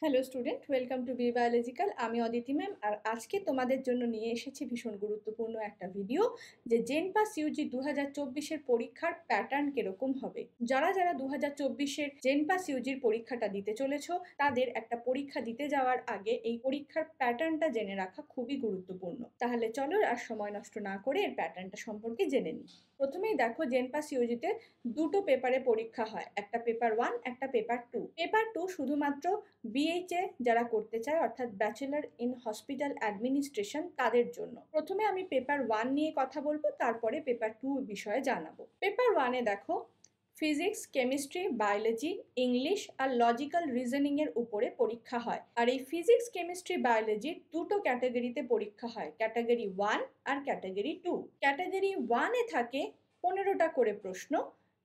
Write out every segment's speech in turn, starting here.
Hello student, welcome to B biological. আমি Aditi ma'am, আর আজকে তোমাদের জন্য নিয়ে এসেছি ভীষণ গুরুত্বপূর্ণ একটা ভিডিও, যে জেনপাস ইউজি 2024-এর পরীক্ষার প্যাটার্ন কিরকম হবে। যারা যারা 2024-এর জেনপাস ইউজির পরীক্ষাটা দিতে চলেছ, তাদের একটা পরীক্ষা দিতে যাওয়ার আগে এই পরীক্ষার প্যাটার্নটা জেনে রাখা খুবই গুরুত্বপূর্ণ। তাহলে চলো আর সময় নষ্ট না করে এর প্যাটার্নটা সম্পর্কে জেনে নিই। প্রথমেই দেখো, জেনপাস ইউজিতে দুটো পেপারে পরীক্ষা হয়, একটা পেপার 1, একটা পেপার 2। পেপার 2 শুধুমাত্র বিএইচএ যারা করতে চায়, অর্থাৎ ব্যাচেলর ইন হসপিটাল অ্যাডমিনিস্ট্রেশন, তাদের জন্য। প্রথমে আমি পেপার 1 নিয়ে কথা বলবো, তারপরে পেপার 2 বিষয়ে জানাবো। পেপার 1-এ দেখো, ফিজিক্স, কেমিস্ট্রি, বায়োলজি, ইংলিশ আর লজিক্যাল রিজনিং এর উপরে পরীক্ষা হয়। আর এই ফিজিক্স, কেমিস্ট্রি, বায়োলজি দুটো ক্যাটাগরিতে পরীক্ষা হয়, ক্যাটাগরি 1 আর ক্যাটাগরি 2। ক্যাটাগরি 1-এ থাকে 15টা করে প্রশ্ন,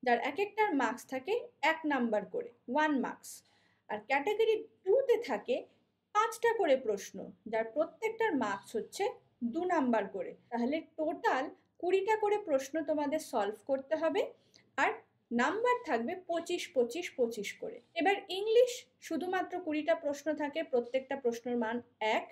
যার এক একটার মার্কস থাকে 1 নাম্বার করে, 1 মার্কস। আর ক্যাটাগরি 2-তে থাকে 5টা করে প্রশ্ন, যার প্রত্যেকটার মার্কস হচ্ছে 2 নাম্বার করে। তাহলে টোটাল 20টা করে প্রশ্ন তোমাদের সলভ করতে হবে, আর নাম্বার থাকবে 25 25 25 করে। এবার ইংলিশ শুধুমাত্র 20টা প্রশ্ন থাকে, প্রত্যেকটা প্রশ্নের মান 1,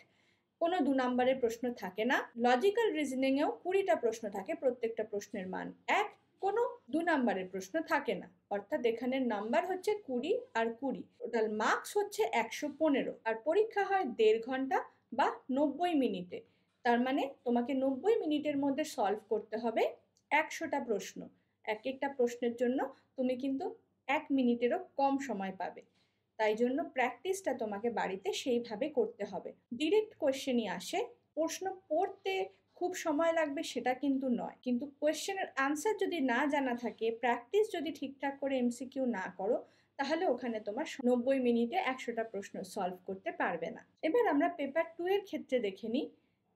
কোনো 2 নাম্বারের প্রশ্ন থাকে না। লজিক্যাল রিজনিংয়েও 20টা প্রশ্ন থাকে, প্রত্যেকটা প্রশ্নের মান 1, কোনো 2 নাম্বারের প্রশ্ন থাকে না। অর্থাৎ এখানে নাম্বার হচ্ছে 20 আর 20, টোটাল মার্কস হচ্ছে 115। আর পরীক্ষা হয় 1.5 ঘন্টা বা 90 মিনিটে। তার মানে তোমাকে 90 মিনিটের মধ্যে সলভ করতে হবে 100টা প্রশ্ন। এক একটা প্রশ্নের জন্য তুমি কিন্তু 1 মিনিটেরও কম সময় পাবে। তাই জন্য প্র্যাকটিসটা তোমাকে বাড়িতে সেইভাবে করতে হবে। ডিরেক্ট কোয়েশ্চেনই আসে, প্রশ্ন পড়তে খুব সময় লাগবে সেটা কিন্তু নয়। কিন্তু কোয়েশ্চেনের আনসার যদি না জানা থাকে, প্র্যাকটিস যদি ঠিকঠাক করে এমসিকিউ না করো, তাহলে ওখানে তোমার 90 মিনিটে 100টা প্রশ্ন সলভ করতে পারবে না। এবার আমরা পেপার 2 এর ক্ষেত্রে দেখে নিই।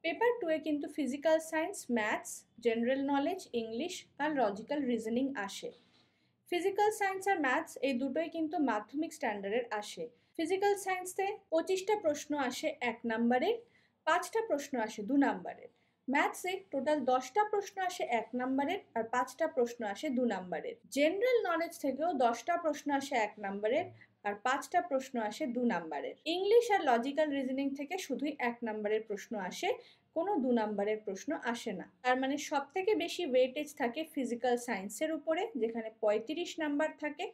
পেপার 2-এ কিন্তু physical science, maths, general knowledge, English আর লজিক্যাল রিজনিং আসে। ফিজিক্যাল সায়েন্স আর ম্যাথস এই দুটোই কিন্তু মাধ্যমিক স্ট্যান্ডার্ডের আসে। ফিজিক্যাল সায়েন্সে 25টা প্রশ্ন আসে 1 নাম্বারের, 5টা প্রশ্ন আসে 2 নাম্বারের। ম্যাথসে টোটাল 10টা প্রশ্ন আসে 1 নাম্বারের, আর 5টা প্রশ্ন আসে 2 নাম্বারের। জেনারেল নলেজ থেকেও 10টা প্রশ্ন আসে 1 নাম্বারের, আর 5টা প্রশ্ন আসে 2 নাম্বারের। ইংলিশ আর লজিক্যাল রিজনিং থেকে শুধুই 1 নাম্বারের প্রশ্ন আসে, কোনো 2 নাম্বারের প্রশ্ন আসে না। তার মানে সব থেকে বেশি ওয়েটেজ থাকে ফিজিক্যাল সায়েন্সের উপরে, যেখানে 35 নাম্বার থাকে।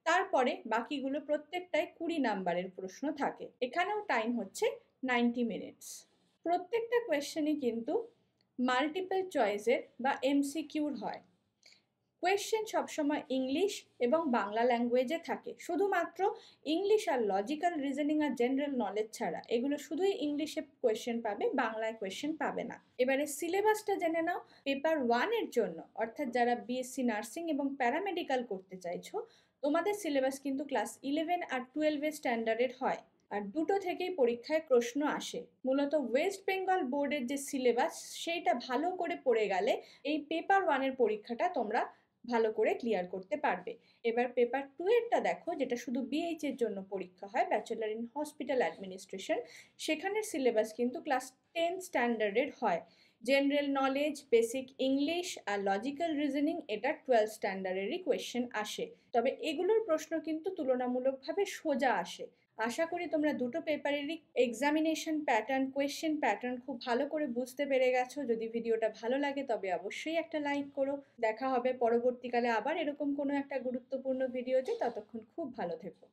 তারপরে বাকিগুলো প্রত্যেকটাই 20 নাম্বারের প্রশ্ন থাকে। এখানেও টাইম হচ্ছে 90 মিনিটস। প্রত্যেকটা কোয়েশ্চেনই কিন্তু মাল্টিপল চয়েসের বা এমসিকিউর হয়। কোয়েশ্চেন সবসময় ইংলিশ এবং বাংলা ল্যাঙ্গুয়েজে থাকে। শুধুমাত্র ইংলিশ আর লজিক্যাল রিজনিং আর জেনারেল নলেজ ছাড়া এগুলো শুধুই ইংলিশে কোয়েশ্চেন পাবে, বাংলায় কোয়েশ্চেন পাবে না। এবারে সিলেবাসটা জেনে নাও। পেপার 1-এর জন্য, অর্থাৎ যারা বিএসসি নার্সিং এবং প্যারামেডিক্যাল করতে চাইছো, তোমাদের সিলেবাস কিন্তু ক্লাস 11 আর 12-এর স্ট্যান্ডার্ডের হয়। আর দুটো থেকেই পরীক্ষায় প্রশ্ন আসে। মূলত ওয়েস্ট বেঙ্গল বোর্ডের যে সিলেবাস, সেইটা ভালো করে পড়ে গেলে এই পেপার 1-এর পরীক্ষাটা তোমরা ভালো করে ক্লিয়ার করতে পারবে। এবার পেপার 2-এরটা দেখো, যেটা শুধু বিএইচ এর জন্য পরীক্ষা হয়, ব্যাচেলর ইন হসপিটাল অ্যাডমিনিস্ট্রেশন। সেখানের সিলেবাস কিন্তু ক্লাস 10 স্ট্যান্ডার্ডের হয়। জেনারেল নলেজ, বেসিক ইংলিশ আর লজিক্যাল রিজনিং এটা 12 স্ট্যান্ডার্ডেরই কোয়েশ্চেন আসে। তবে এগুলোর প্রশ্ন কিন্তু তুলনামূলকভাবে সোজা আসে। আশা করি তোমরা দুটো পেপারেরই এক্সামিনেশন প্যাটার্ন, কোয়েশ্চেন প্যাটার্ন খুব ভালো করে বুঝতে পেরে গেছো। যদি ভিডিওটা ভালো লাগে তবে অবশ্যই একটা লাইক করো। দেখা হবে পরবর্তীকালে আবার এরকম কোনো একটা গুরুত্বপূর্ণ ভিডিওতে। ততক্ষণ খুব ভালো থেকো।